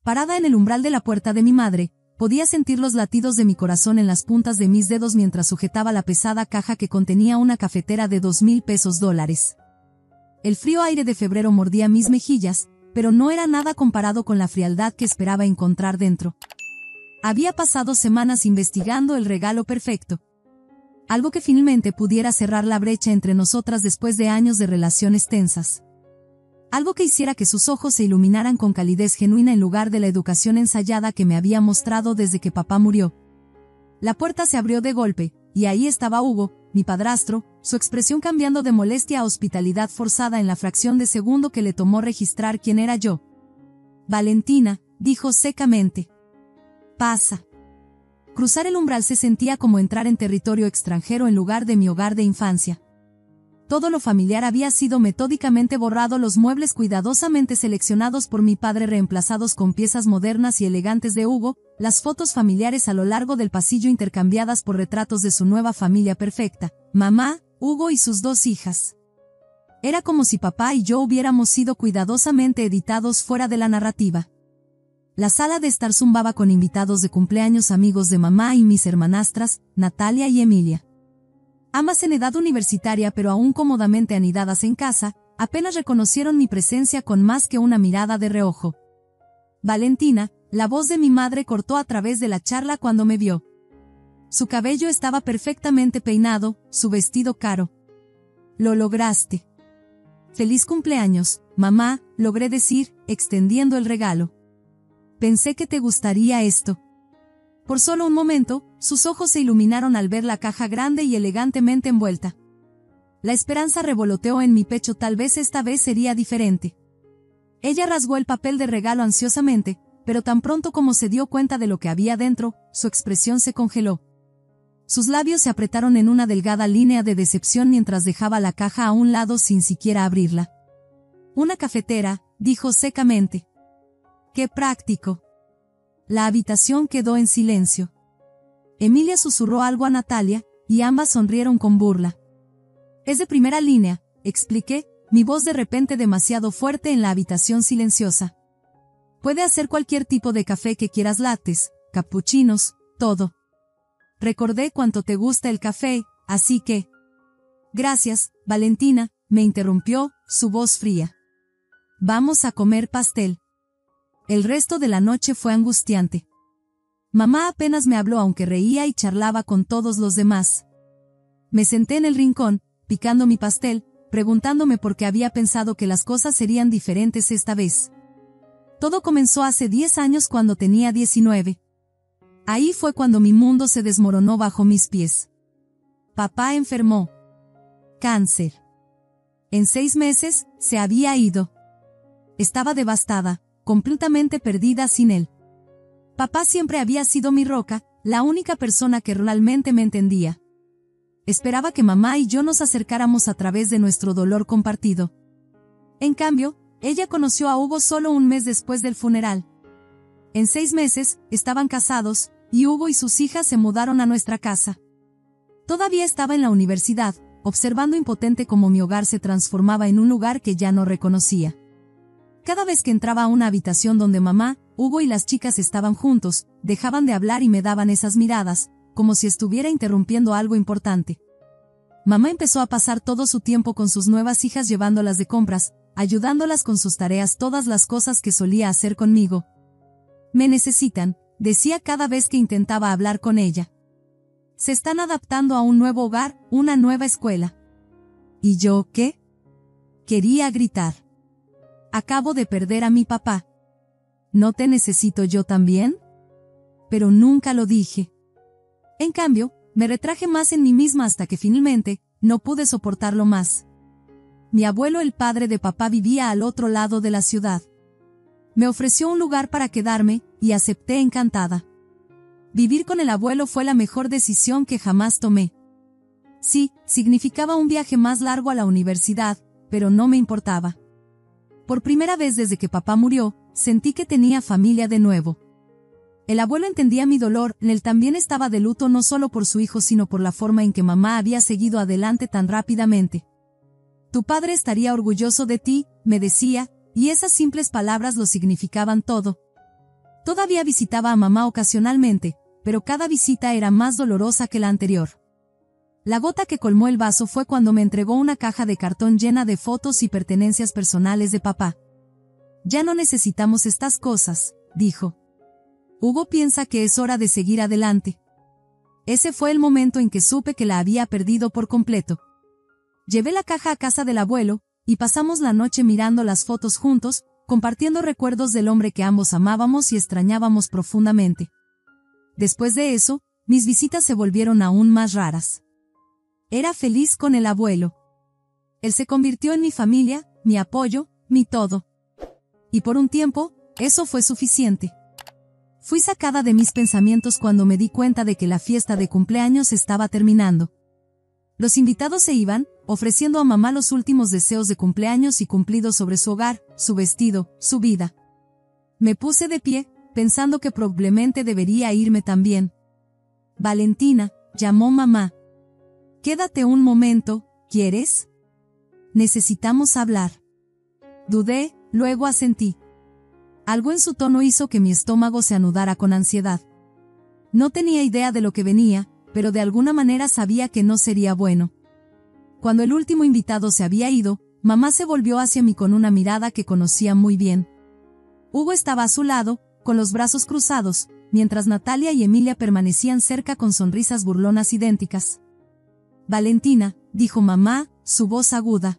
Parada en el umbral de la puerta de mi madre, podía sentir los latidos de mi corazón en las puntas de mis dedos mientras sujetaba la pesada caja que contenía una cafetera de $2,000. El frío aire de febrero mordía mis mejillas, pero no era nada comparado con la frialdad que esperaba encontrar dentro. Había pasado semanas investigando el regalo perfecto. Algo que finalmente pudiera cerrar la brecha entre nosotras después de años de relaciones tensas. Algo que hiciera que sus ojos se iluminaran con calidez genuina en lugar de la educación ensayada que me había mostrado desde que papá murió. La puerta se abrió de golpe, y ahí estaba Hugo, mi padrastro, su expresión cambiando de molestia a hospitalidad forzada en la fracción de segundo que le tomó registrar quién era yo. Valentina, dijo secamente. Pasa. Cruzar el umbral se sentía como entrar en territorio extranjero en lugar de mi hogar de infancia. Todo lo familiar había sido metódicamente borrado, los muebles cuidadosamente seleccionados por mi padre reemplazados con piezas modernas y elegantes de Hugo, las fotos familiares a lo largo del pasillo intercambiadas por retratos de su nueva familia perfecta, mamá, Hugo y sus 2 hijas. Era como si papá y yo hubiéramos sido cuidadosamente editados fuera de la narrativa. La sala de estar zumbaba con invitados de cumpleaños, amigos de mamá y mis hermanastras, Natalia y Emilia. Ambas en edad universitaria pero aún cómodamente anidadas en casa, apenas reconocieron mi presencia con más que una mirada de reojo. Valentina, la voz de mi madre cortó a través de la charla cuando me vio. Su cabello estaba perfectamente peinado, su vestido caro. Lo lograste. Feliz cumpleaños, mamá, logré decir, extendiendo el regalo. Pensé que te gustaría esto. Por solo un momento, sus ojos se iluminaron al ver la caja grande y elegantemente envuelta. La esperanza revoloteó en mi pecho, tal vez esta vez sería diferente. Ella rasgó el papel de regalo ansiosamente, pero tan pronto como se dio cuenta de lo que había dentro, su expresión se congeló. Sus labios se apretaron en una delgada línea de decepción mientras dejaba la caja a un lado sin siquiera abrirla. Una cafetera, dijo secamente. ¡Qué práctico! La habitación quedó en silencio. Emilia susurró algo a Natalia, y ambas sonrieron con burla. Es de primera línea, expliqué, mi voz de repente demasiado fuerte en la habitación silenciosa. Puede hacer cualquier tipo de café que quieras, lattes, capuchinos, todo. Recordé cuánto te gusta el café, así que... Gracias, Valentina, me interrumpió, su voz fría. Vamos a comer pastel. El resto de la noche fue angustiante. Mamá apenas me habló aunque reía y charlaba con todos los demás. Me senté en el rincón, picando mi pastel, preguntándome por qué había pensado que las cosas serían diferentes esta vez. Todo comenzó hace 10 años cuando tenía 19. Ahí fue cuando mi mundo se desmoronó bajo mis pies. Papá enfermó. Cáncer. En 6 meses, se había ido. Estaba devastada, completamente perdida sin él. Papá siempre había sido mi roca, la única persona que realmente me entendía. Esperaba que mamá y yo nos acercáramos a través de nuestro dolor compartido. En cambio, ella conoció a Hugo solo un mes después del funeral. En 6 meses, estaban casados, y Hugo y sus hijas se mudaron a nuestra casa. Todavía estaba en la universidad, observando impotente cómo mi hogar se transformaba en un lugar que ya no reconocía. Cada vez que entraba a una habitación donde mamá, Hugo y las chicas estaban juntos, dejaban de hablar y me daban esas miradas, como si estuviera interrumpiendo algo importante. Mamá empezó a pasar todo su tiempo con sus nuevas hijas llevándolas de compras, ayudándolas con sus tareas, todas las cosas que solía hacer conmigo. Me necesitan, decía cada vez que intentaba hablar con ella. Se están adaptando a un nuevo hogar, una nueva escuela. ¿Y yo qué? Quería gritar. Acabo de perder a mi papá. ¿No te necesito yo también? Pero nunca lo dije. En cambio, me retraje más en mí misma hasta que finalmente, no pude soportarlo más. Mi abuelo, el padre de papá, vivía al otro lado de la ciudad. Me ofreció un lugar para quedarme, y acepté encantada. Vivir con el abuelo fue la mejor decisión que jamás tomé. Sí, significaba un viaje más largo a la universidad, pero no me importaba. Por primera vez desde que papá murió, sentí que tenía familia de nuevo. El abuelo entendía mi dolor, él también estaba de luto no solo por su hijo sino por la forma en que mamá había seguido adelante tan rápidamente. Tu padre estaría orgulloso de ti, me decía, y esas simples palabras lo significaban todo. Todavía visitaba a mamá ocasionalmente, pero cada visita era más dolorosa que la anterior. La gota que colmó el vaso fue cuando me entregó una caja de cartón llena de fotos y pertenencias personales de papá. Ya no necesitamos estas cosas, dijo. Hugo piensa que es hora de seguir adelante. Ese fue el momento en que supe que la había perdido por completo. Llevé la caja a casa del abuelo, y pasamos la noche mirando las fotos juntos, compartiendo recuerdos del hombre que ambos amábamos y extrañábamos profundamente. Después de eso, mis visitas se volvieron aún más raras. Era feliz con el abuelo. Él se convirtió en mi familia, mi apoyo, mi todo. Y por un tiempo, eso fue suficiente. Fui sacada de mis pensamientos cuando me di cuenta de que la fiesta de cumpleaños estaba terminando. Los invitados se iban, ofreciendo a mamá los últimos deseos de cumpleaños y cumplidos sobre su hogar, su vestido, su vida. Me puse de pie, pensando que probablemente debería irme también. Valentina, llamó mamá. Quédate un momento, ¿quieres? Necesitamos hablar. Dudé, luego asentí. Algo en su tono hizo que mi estómago se anudara con ansiedad. No tenía idea de lo que venía, pero de alguna manera sabía que no sería bueno. Cuando el último invitado se había ido, mamá se volvió hacia mí con una mirada que conocía muy bien. Hugo estaba a su lado, con los brazos cruzados, mientras Natalia y Emilia permanecían cerca con sonrisas burlonas idénticas. Valentina, dijo mamá, su voz aguda.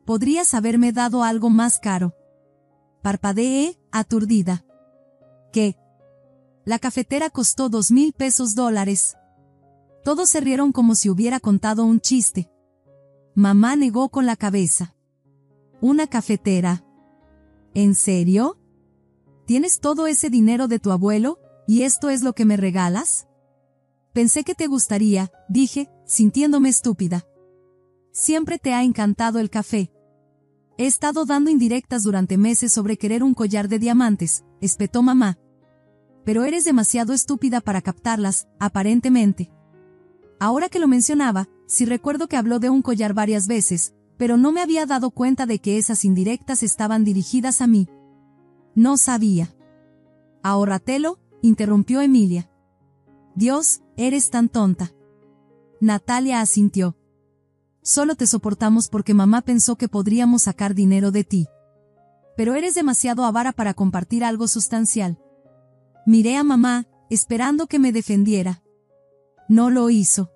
Podrías haberme dado algo más caro. Parpadeé, aturdida. ¿Qué? La cafetera costó $2,000. Todos se rieron como si hubiera contado un chiste. Mamá negó con la cabeza. ¿Una cafetera? ¿En serio? ¿Tienes todo ese dinero de tu abuelo, y esto es lo que me regalas? Pensé que te gustaría, dije, sintiéndome estúpida. Siempre te ha encantado el café. He estado dando indirectas durante meses sobre querer un collar de diamantes, espetó mamá. Pero eres demasiado estúpida para captarlas, aparentemente. Ahora que lo mencionaba, sí recuerdo que habló de un collar varias veces, pero no me había dado cuenta de que esas indirectas estaban dirigidas a mí. No sabía. Ahórratelo, interrumpió Emilia. Dios, eres tan tonta. Natalia asintió. Solo te soportamos porque mamá pensó que podríamos sacar dinero de ti. Pero eres demasiado avara para compartir algo sustancial. Miré a mamá, esperando que me defendiera. No lo hizo.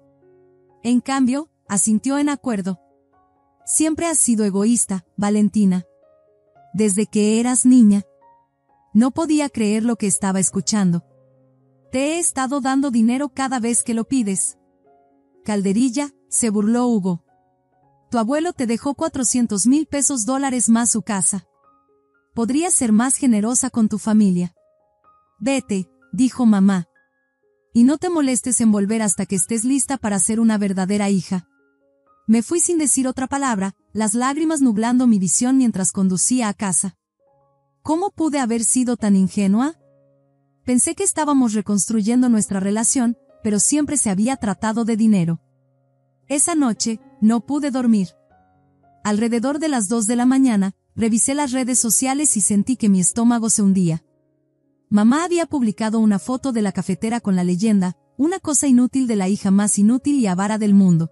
En cambio, asintió en acuerdo. Siempre has sido egoísta, Valentina. Desde que eras niña. No podía creer lo que estaba escuchando. Te he estado dando dinero cada vez que lo pides. Calderilla, se burló Hugo. Tu abuelo te dejó $400,000 más su casa. Podrías ser más generosa con tu familia. Vete, dijo mamá. Y no te molestes en volver hasta que estés lista para ser una verdadera hija. Me fui sin decir otra palabra, las lágrimas nublando mi visión mientras conducía a casa. ¿Cómo pude haber sido tan ingenua? Pensé que estábamos reconstruyendo nuestra relación, pero siempre se había tratado de dinero. Esa noche, no pude dormir. Alrededor de las 2 de la mañana, revisé las redes sociales y sentí que mi estómago se hundía. Mamá había publicado una foto de la cafetera con la leyenda, una cosa inútil de la hija más inútil y avara del mundo.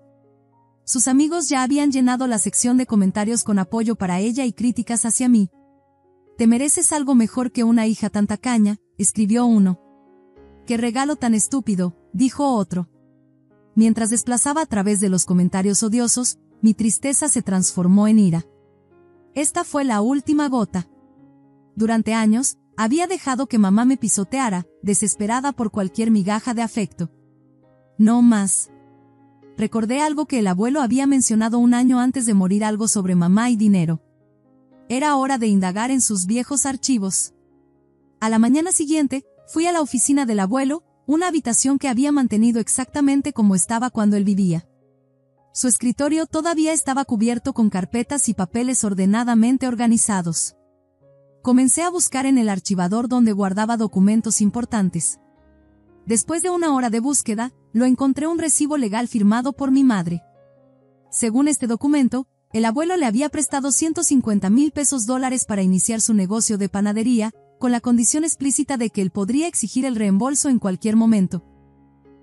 Sus amigos ya habían llenado la sección de comentarios con apoyo para ella y críticas hacia mí. Te mereces algo mejor que una hija tan tacaña, escribió uno. Qué regalo tan estúpido, dijo otro. Mientras desplazaba a través de los comentarios odiosos, mi tristeza se transformó en ira. Esta fue la última gota. Durante años, había dejado que mamá me pisoteara, desesperada por cualquier migaja de afecto. No más. Recordé algo que el abuelo había mencionado un año antes de morir, algo sobre mamá y dinero. Era hora de indagar en sus viejos archivos. A la mañana siguiente, fui a la oficina del abuelo, una habitación que había mantenido exactamente como estaba cuando él vivía. Su escritorio todavía estaba cubierto con carpetas y papeles ordenadamente organizados. Comencé a buscar en el archivador donde guardaba documentos importantes. Después de una hora de búsqueda, lo encontré: un recibo legal firmado por mi madre. Según este documento, el abuelo le había prestado $150,000 para iniciar su negocio de panadería, con la condición explícita de que él podría exigir el reembolso en cualquier momento.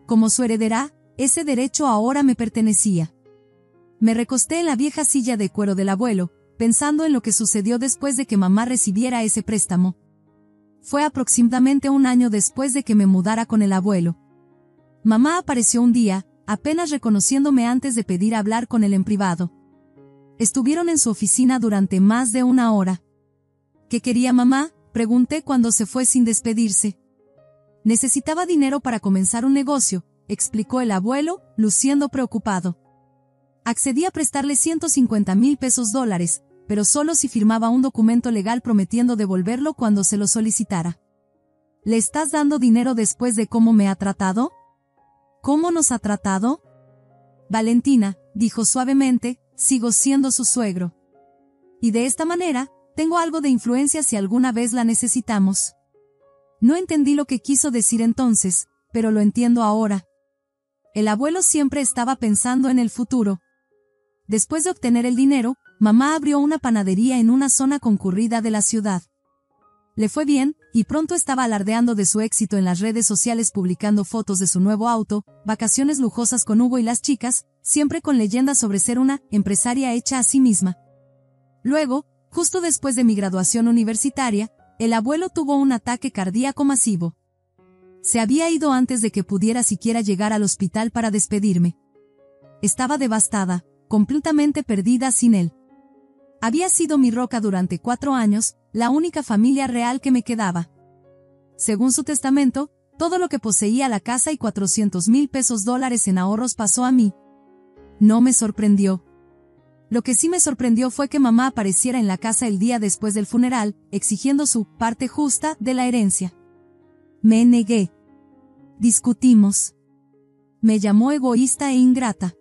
Como su heredera, ese derecho ahora me pertenecía. Me recosté en la vieja silla de cuero del abuelo, pensando en lo que sucedió después de que mamá recibiera ese préstamo. Fue aproximadamente un año después de que me mudara con el abuelo. Mamá apareció un día, apenas reconociéndome antes de pedir hablar con él en privado. Estuvieron en su oficina durante más de una hora. ¿Qué quería mamá?, pregunté cuando se fue sin despedirse. Necesitaba dinero para comenzar un negocio, explicó el abuelo, luciendo preocupado. Accedí a prestarle 150,000 pesos dólares, pero solo si firmaba un documento legal prometiendo devolverlo cuando se lo solicitara. ¿Le estás dando dinero después de cómo me ha tratado? ¿Cómo nos ha tratado? Valentina, dijo suavemente, sigo siendo su suegro. Y de esta manera, tengo algo de influencia si alguna vez la necesitamos. No entendí lo que quiso decir entonces, pero lo entiendo ahora. El abuelo siempre estaba pensando en el futuro. Después de obtener el dinero, mamá abrió una panadería en una zona concurrida de la ciudad. Le fue bien, y pronto estaba alardeando de su éxito en las redes sociales publicando fotos de su nuevo auto, vacaciones lujosas con Hugo y las chicas, siempre con leyendas sobre ser una empresaria hecha a sí misma. Luego, justo después de mi graduación universitaria, el abuelo tuvo un ataque cardíaco masivo. Se había ido antes de que pudiera siquiera llegar al hospital para despedirme. Estaba devastada, completamente perdida sin él. Había sido mi roca durante 4 años, la única familia real que me quedaba. Según su testamento, todo lo que poseía la casa y 400,000 pesos dólares en ahorros pasó a mí. No me sorprendió. Lo que sí me sorprendió fue que mamá apareciera en la casa el día después del funeral, exigiendo su parte justa de la herencia. Me negué. Discutimos. Me llamó egoísta e ingrata.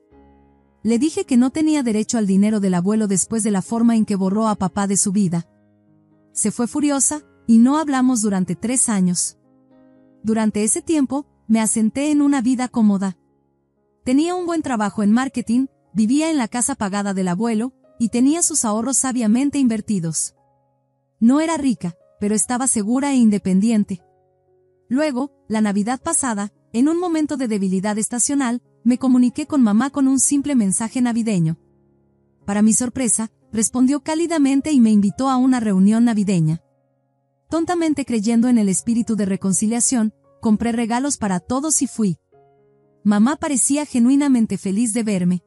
Le dije que no tenía derecho al dinero del abuelo después de la forma en que borró a papá de su vida. Se fue furiosa, y no hablamos durante 3 años. Durante ese tiempo, me asenté en una vida cómoda. Tenía un buen trabajo en marketing, vivía en la casa pagada del abuelo, y tenía sus ahorros sabiamente invertidos. No era rica, pero estaba segura e independiente. Luego, la Navidad pasada, en un momento de debilidad estacional, me comuniqué con mamá con un simple mensaje navideño. Para mi sorpresa, respondió cálidamente y me invitó a una reunión navideña. Tontamente creyendo en el espíritu de reconciliación, compré regalos para todos y fui. Mamá parecía genuinamente feliz de verme.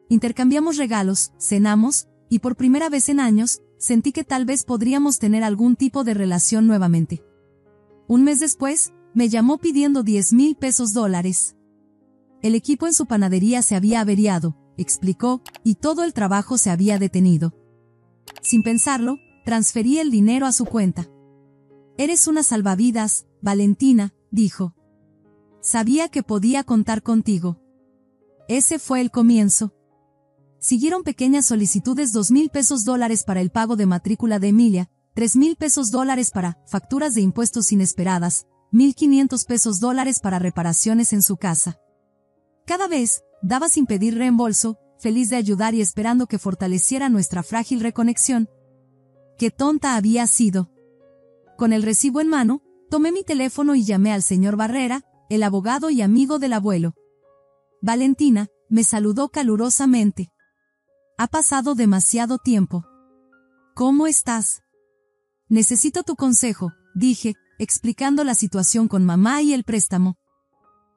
Intercambiamos regalos, cenamos, y por primera vez en años, sentí que tal vez podríamos tener algún tipo de relación nuevamente. Un mes después, me llamó pidiendo 10,000 pesos dólares. El equipo en su panadería se había averiado, explicó, y todo el trabajo se había detenido. Sin pensarlo, transferí el dinero a su cuenta. Eres una salvavidas, Valentina, dijo. Sabía que podía contar contigo. Ese fue el comienzo. Siguieron pequeñas solicitudes: 2,000 pesos dólares para el pago de matrícula de Emilia, 3,000 pesos dólares para facturas de impuestos inesperadas, 1,500 pesos dólares para reparaciones en su casa. Cada vez, daba sin pedir reembolso, feliz de ayudar y esperando que fortaleciera nuestra frágil reconexión. ¡Qué tonta había sido! Con el recibo en mano, tomé mi teléfono y llamé al señor Barrera, el abogado y amigo del abuelo. Valentina, me saludó calurosamente. Ha pasado demasiado tiempo. ¿Cómo estás? Necesito tu consejo, dije, explicando la situación con mamá y el préstamo.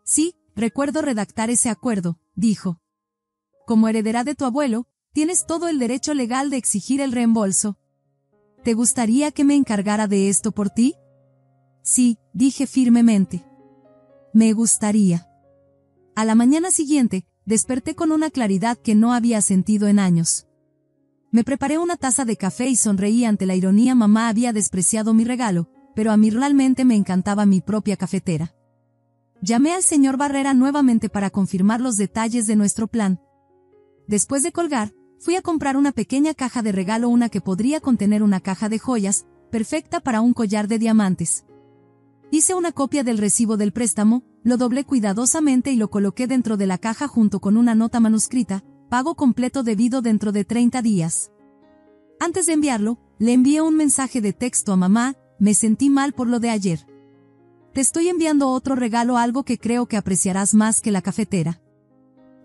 Sí, recuerdo redactar ese acuerdo, dijo. Como heredera de tu abuelo, tienes todo el derecho legal de exigir el reembolso. ¿Te gustaría que me encargara de esto por ti? Sí, dije firmemente. Me gustaría. A la mañana siguiente, desperté con una claridad que no había sentido en años. Me preparé una taza de café y sonreí ante la ironía. Mamá había despreciado mi regalo, pero a mí realmente me encantaba mi propia cafetera. Llamé al señor Barrera nuevamente para confirmar los detalles de nuestro plan. Después de colgar, fui a comprar una pequeña caja de regalo, una que podría contener una caja de joyas, perfecta para un collar de diamantes. Hice una copia del recibo del préstamo, lo doblé cuidadosamente y lo coloqué dentro de la caja junto con una nota manuscrita: pago completo debido dentro de 30 días. Antes de enviarlo, le envié un mensaje de texto a mamá, me sentí mal por lo de ayer. Te estoy enviando otro regalo, algo que creo que apreciarás más que la cafetera.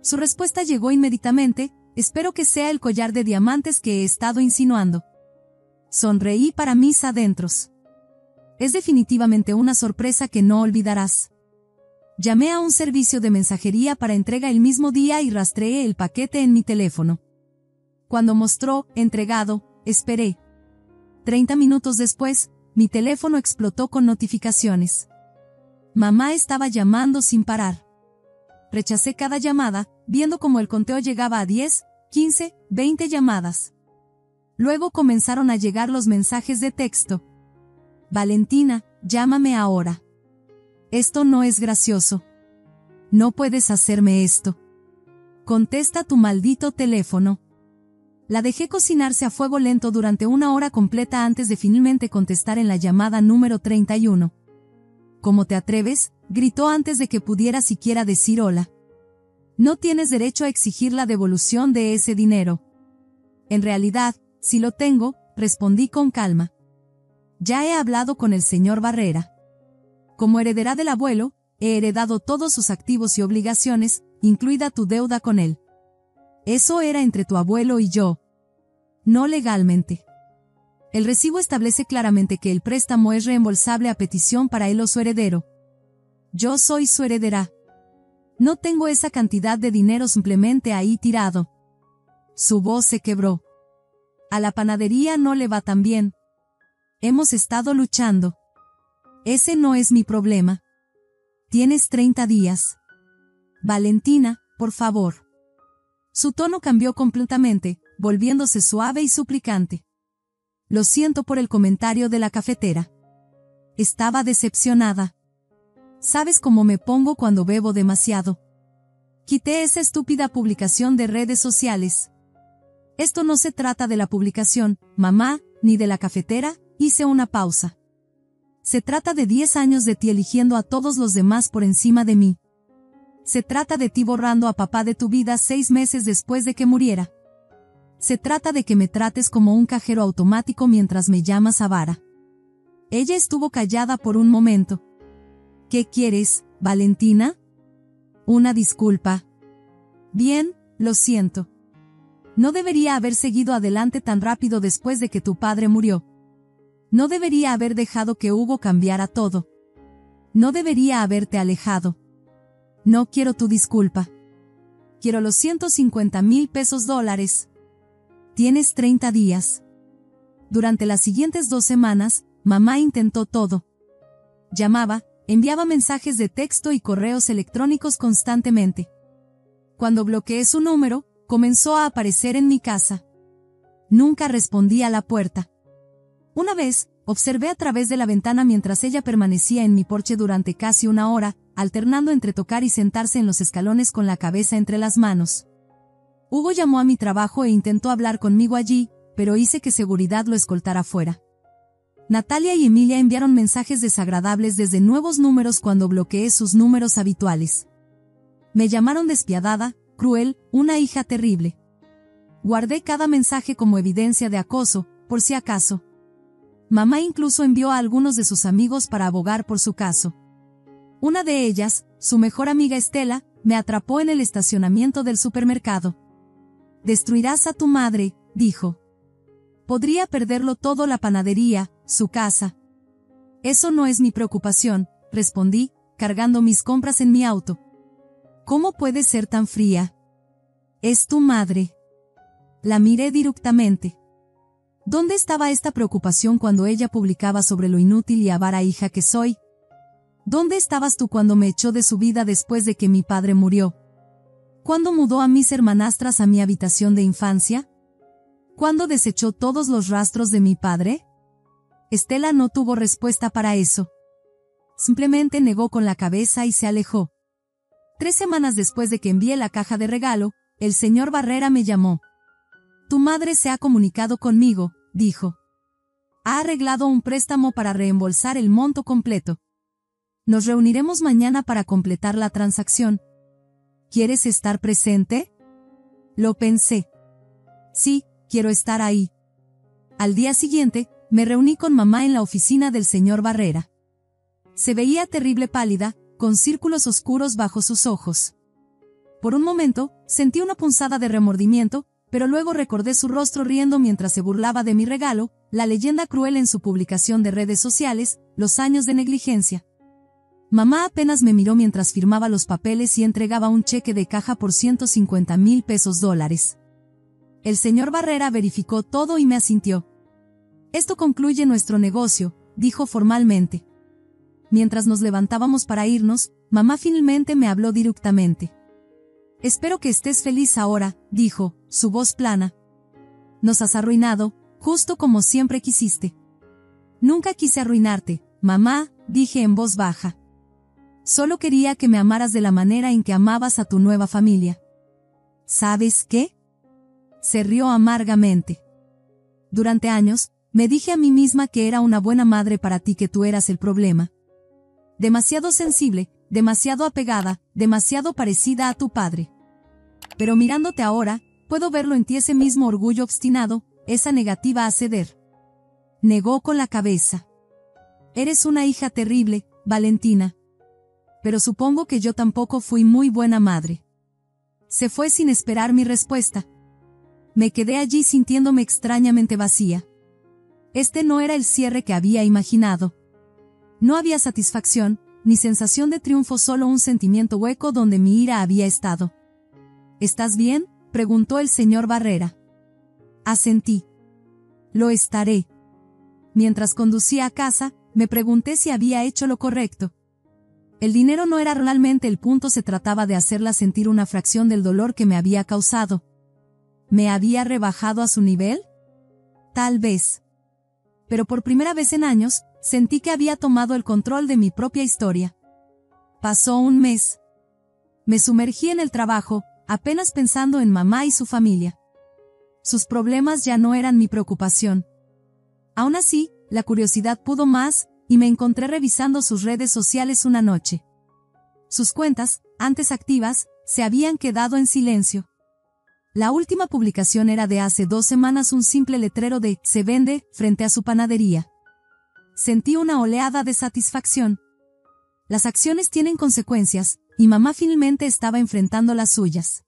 Su respuesta llegó inmediatamente: espero que sea el collar de diamantes que he estado insinuando. Sonreí para mis adentros. Es definitivamente una sorpresa que no olvidarás. Llamé a un servicio de mensajería para entrega el mismo día y rastreé el paquete en mi teléfono. Cuando mostró entregado, esperé. 30 minutos después, mi teléfono explotó con notificaciones. Mamá estaba llamando sin parar. Rechacé cada llamada, viendo cómo el conteo llegaba a 10, 15, 20 llamadas. Luego comenzaron a llegar los mensajes de texto. Valentina, llámame ahora. Esto no es gracioso. No puedes hacerme esto. Contesta tu maldito teléfono. La dejé cocinarse a fuego lento durante 1 hora completa antes de finalmente contestar en la llamada número 31. ¿Cómo te atreves?, gritó antes de que pudiera siquiera decir hola. No tienes derecho a exigir la devolución de ese dinero. En realidad, sí lo tengo, respondí con calma. Ya he hablado con el señor Barrera. Como heredera del abuelo, he heredado todos sus activos y obligaciones, incluida tu deuda con él. Eso era entre tu abuelo y yo. No legalmente. El recibo establece claramente que el préstamo es reembolsable a petición para él o su heredero. Yo soy su heredera. No tengo esa cantidad de dinero simplemente ahí tirado. Su voz se quebró. A la panadería no le va tan bien. Hemos estado luchando. Ese no es mi problema. Tienes 30 días. Valentina, por favor. Su tono cambió completamente, volviéndose suave y suplicante. Lo siento por el comentario de la cafetera. Estaba decepcionada. ¿Sabes cómo me pongo cuando bebo demasiado? Quité esa estúpida publicación de redes sociales. Esto no se trata de la publicación, mamá, ni de la cafetera, hice una pausa. Se trata de 10 años de ti eligiendo a todos los demás por encima de mí. Se trata de ti borrando a papá de tu vida 6 meses después de que muriera. Se trata de que me trates como un cajero automático mientras me llamas avara. Ella estuvo callada por un momento. ¿Qué quieres, Valentina? Una disculpa. Bien, lo siento. No debería haber seguido adelante tan rápido después de que tu padre murió. No debería haber dejado que Hugo cambiara todo. No debería haberte alejado. No quiero tu disculpa. Quiero los 150,000 pesos dólares. Tienes 30 días. Durante las siguientes 2 semanas, mamá intentó todo. Llamaba, enviaba mensajes de texto y correos electrónicos constantemente. Cuando bloqueé su número, comenzó a aparecer en mi casa. Nunca respondí a la puerta. Una vez, observé a través de la ventana mientras ella permanecía en mi porche durante casi 1 hora, alternando entre tocar y sentarse en los escalones con la cabeza entre las manos. Hugo llamó a mi trabajo e intentó hablar conmigo allí, pero hice que seguridad lo escoltara fuera. Natalia y Emilia enviaron mensajes desagradables desde nuevos números cuando bloqueé sus números habituales. Me llamaron despiadada, cruel, una hija terrible. Guardé cada mensaje como evidencia de acoso, por si acaso. Mamá incluso envió a algunos de sus amigos para abogar por su caso. Una de ellas, su mejor amiga Estela, me atrapó en el estacionamiento del supermercado. Destruirás a tu madre, dijo. Podría perderlo todo, la panadería, su casa. Eso no es mi preocupación, respondí, cargando mis compras en mi auto. ¿Cómo puedes ser tan fría? Es tu madre. La miré directamente. ¿Dónde estaba esta preocupación cuando ella publicaba sobre lo inútil y avara hija que soy? ¿Dónde estabas tú cuando me echó de su vida después de que mi padre murió? ¿Cuándo mudó a mis hermanastras a mi habitación de infancia? ¿Cuándo desechó todos los rastros de mi padre? Estela no tuvo respuesta para eso. Simplemente negó con la cabeza y se alejó. 3 semanas después de que envié la caja de regalo, el señor Barrera me llamó. Tu madre se ha comunicado conmigo, dijo. Ha arreglado un préstamo para reembolsar el monto completo. Nos reuniremos mañana para completar la transacción. ¿Quieres estar presente? Lo pensé. Sí, quiero estar ahí. Al día siguiente, Me reuní con mamá en la oficina del señor Barrera. Se veía terrible pálida, con círculos oscuros bajo sus ojos. Por un momento, sentí una punzada de remordimiento, pero luego recordé su rostro riendo mientras se burlaba de mi regalo, la leyenda cruel en su publicación de redes sociales, los años de negligencia. Mamá apenas me miró mientras firmaba los papeles y entregaba un cheque de caja por $150,000 pesos. El señor Barrera verificó todo y me asintió. Esto concluye nuestro negocio, dijo formalmente. Mientras nos levantábamos para irnos, mamá finalmente me habló directamente. Espero que estés feliz ahora, dijo, su voz plana. Nos has arruinado, justo como siempre quisiste. Nunca quise arruinarte, mamá, dije en voz baja. Solo quería que me amaras de la manera en que amabas a tu nueva familia. ¿Sabes qué? Se rió amargamente. Durante años, me dije a mí misma que era una buena madre para ti, que tú eras el problema. Demasiado sensible, demasiado apegada, demasiado parecida a tu padre. Pero mirándote ahora, puedo verlo en ti, ese mismo orgullo obstinado, esa negativa a ceder. Negó con la cabeza. Eres una hija terrible, Valentina. Pero supongo que yo tampoco fui muy buena madre. Se fue sin esperar mi respuesta. Me quedé allí sintiéndome extrañamente vacía. Este no era el cierre que había imaginado. No había satisfacción, ni sensación de triunfo, solo un sentimiento hueco donde mi ira había estado. ¿Estás bien?, preguntó el señor Barrera. Asentí. Lo estaré. Mientras conducía a casa, me pregunté si había hecho lo correcto. El dinero no era realmente el punto, se trataba de hacerla sentir una fracción del dolor que me había causado. ¿Me había rebajado a su nivel? Tal vez. Pero por primera vez en años, sentí que había tomado el control de mi propia historia. Pasó un mes. Me sumergí en el trabajo, apenas pensando en mamá y su familia. Sus problemas ya no eran mi preocupación. Aún así, la curiosidad pudo más, y me encontré revisando sus redes sociales una noche. Sus cuentas, antes activas, se habían quedado en silencio. La última publicación era de hace 2 semanas, un simple letrero de «Se vende» frente a su panadería. Sentí una oleada de satisfacción. Las acciones tienen consecuencias, y mamá finalmente estaba enfrentando las suyas.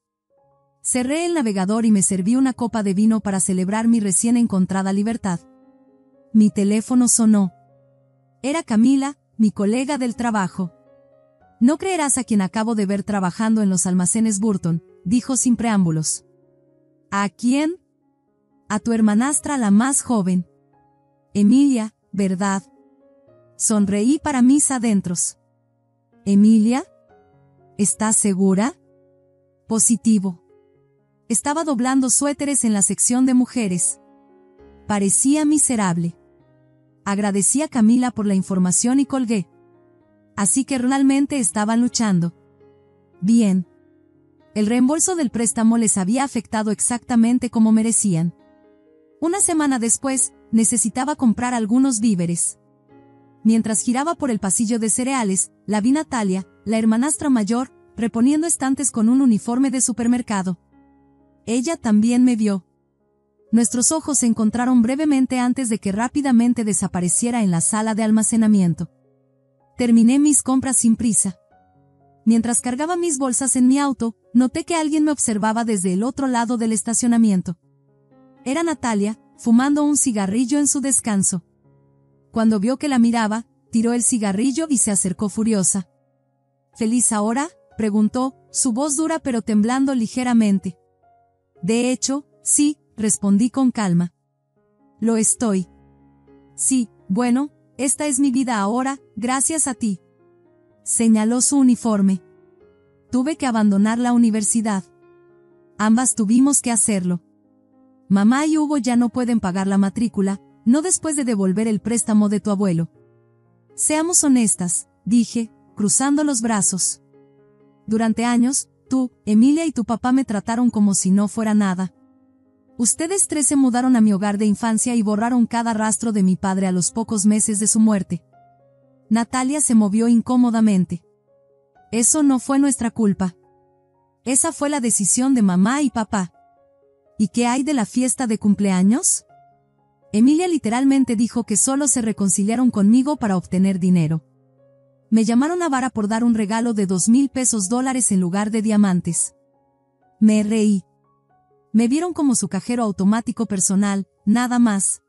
Cerré el navegador y me serví una copa de vino para celebrar mi recién encontrada libertad. Mi teléfono sonó. Era Camila, mi colega del trabajo. No creerás a quien acabo de ver trabajando en los almacenes Burton, dijo sin preámbulos. ¿A quién? A tu hermanastra, la más joven. Emilia, ¿verdad? Sonreí para mis adentros. ¿Emilia? ¿Estás segura? Positivo. Estaba doblando suéteres en la sección de mujeres. Parecía miserable. Agradecí a Camila por la información y colgué. Así que realmente estaban luchando. Bien. El reembolso del préstamo les había afectado exactamente como merecían. Una semana después, necesitaba comprar algunos víveres. Mientras giraba por el pasillo de cereales, la vi Natalia, la hermanastra mayor, reponiendo estantes con un uniforme de supermercado. Ella también me vio. Nuestros ojos se encontraron brevemente antes de que rápidamente desapareciera en la sala de almacenamiento. Terminé mis compras sin prisa. Mientras cargaba mis bolsas en mi auto, noté que alguien me observaba desde el otro lado del estacionamiento. Era Natalia, fumando un cigarrillo en su descanso. Cuando vio que la miraba, tiró el cigarrillo y se acercó furiosa. ¿Feliz ahora?, preguntó, su voz dura pero temblando ligeramente. De hecho, sí, respondí con calma. Lo estoy. Sí, bueno, esta es mi vida ahora, gracias a ti. Señaló su uniforme. Tuve que abandonar la universidad. Ambas tuvimos que hacerlo. Mamá y Hugo ya no pueden pagar la matrícula, no después de devolver el préstamo de tu abuelo. Seamos honestas, dije, cruzando los brazos. Durante años, tú, Emilia y tu papá me trataron como si no fuera nada. Ustedes 3 se mudaron a mi hogar de infancia y borraron cada rastro de mi padre a los pocos meses de su muerte. Natalia se movió incómodamente. Eso no fue nuestra culpa. Esa fue la decisión de mamá y papá. ¿Y qué hay de la fiesta de cumpleaños? Emilia literalmente dijo que solo se reconciliaron conmigo para obtener dinero. Me llamaron avara por dar un regalo de 2,000 pesos dólares en lugar de diamantes. Me reí. Me vieron como su cajero automático personal, nada más.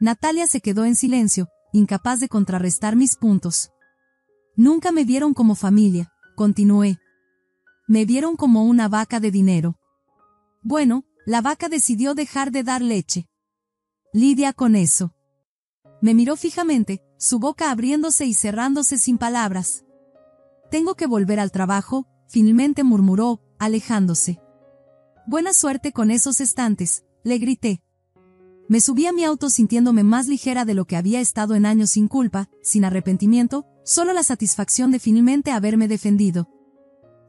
Natalia se quedó en silencio, incapaz de contrarrestar mis puntos. Nunca me vieron como familia, continué. Me vieron como una vaca de dinero. Bueno, la vaca decidió dejar de dar leche. Lidia con eso. Me miró fijamente, su boca abriéndose y cerrándose sin palabras. Tengo que volver al trabajo, finalmente murmuró, alejándose. Buena suerte con esos estantes, le grité. Me subí a mi auto sintiéndome más ligera de lo que había estado en años, sin culpa, sin arrepentimiento, solo la satisfacción de finalmente haberme defendido.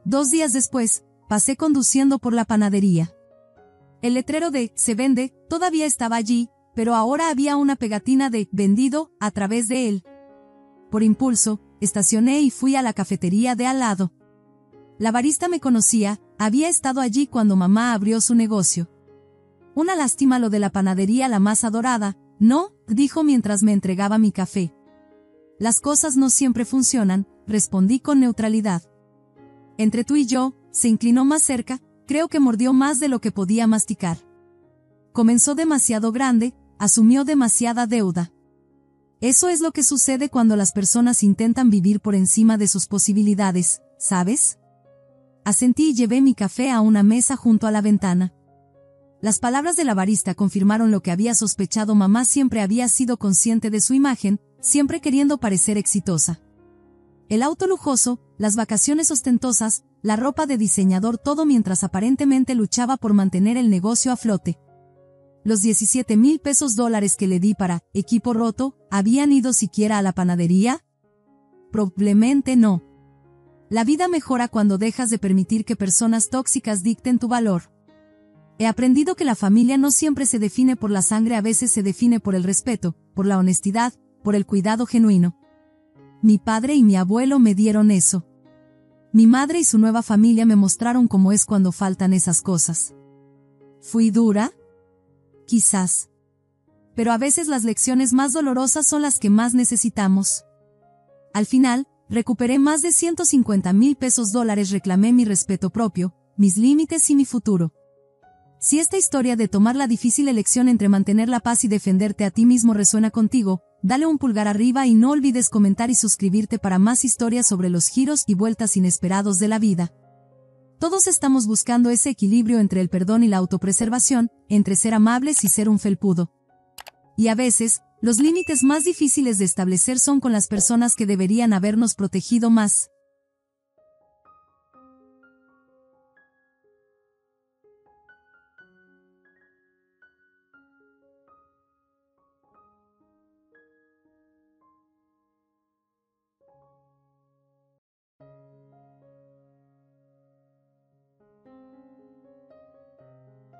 2 días después, pasé conduciendo por la panadería. El letrero de "se vende" todavía estaba allí, pero ahora había una pegatina de "vendido" a través de él. Por impulso, estacioné y fui a la cafetería de al lado. La barista me conocía, había estado allí cuando mamá abrió su negocio. Una lástima lo de la panadería, la masa dorada, ¿no?, dijo mientras me entregaba mi café. Las cosas no siempre funcionan, respondí con neutralidad. Entre tú y yo, se inclinó más cerca, creo que mordió más de lo que podía masticar. Comenzó demasiado grande, asumió demasiada deuda. Eso es lo que sucede cuando las personas intentan vivir por encima de sus posibilidades, ¿sabes? Asentí y llevé mi café a una mesa junto a la ventana. Las palabras de la barista confirmaron lo que había sospechado. Mamá siempre había sido consciente de su imagen, siempre queriendo parecer exitosa. El auto lujoso, las vacaciones ostentosas, la ropa de diseñador, todo mientras aparentemente luchaba por mantener el negocio a flote. Los 17,000 pesos dólares que le di para equipo roto, ¿habían ido siquiera a la panadería? Probablemente no. La vida mejora cuando dejas de permitir que personas tóxicas dicten tu valor. He aprendido que la familia no siempre se define por la sangre, a veces se define por el respeto, por la honestidad, por el cuidado genuino. Mi padre y mi abuelo me dieron eso. Mi madre y su nueva familia me mostraron cómo es cuando faltan esas cosas. ¿Fui dura? Quizás. Pero a veces las lecciones más dolorosas son las que más necesitamos. Al final, recuperé más de 150,000 pesos dólares, reclamé mi respeto propio, mis límites y mi futuro. Si esta historia de tomar la difícil elección entre mantener la paz y defenderte a ti mismo resuena contigo, dale un pulgar arriba y no olvides comentar y suscribirte para más historias sobre los giros y vueltas inesperados de la vida. Todos estamos buscando ese equilibrio entre el perdón y la autopreservación, entre ser amables y ser un felpudo. Y a veces, los límites más difíciles de establecer son con las personas que deberían habernos protegido más.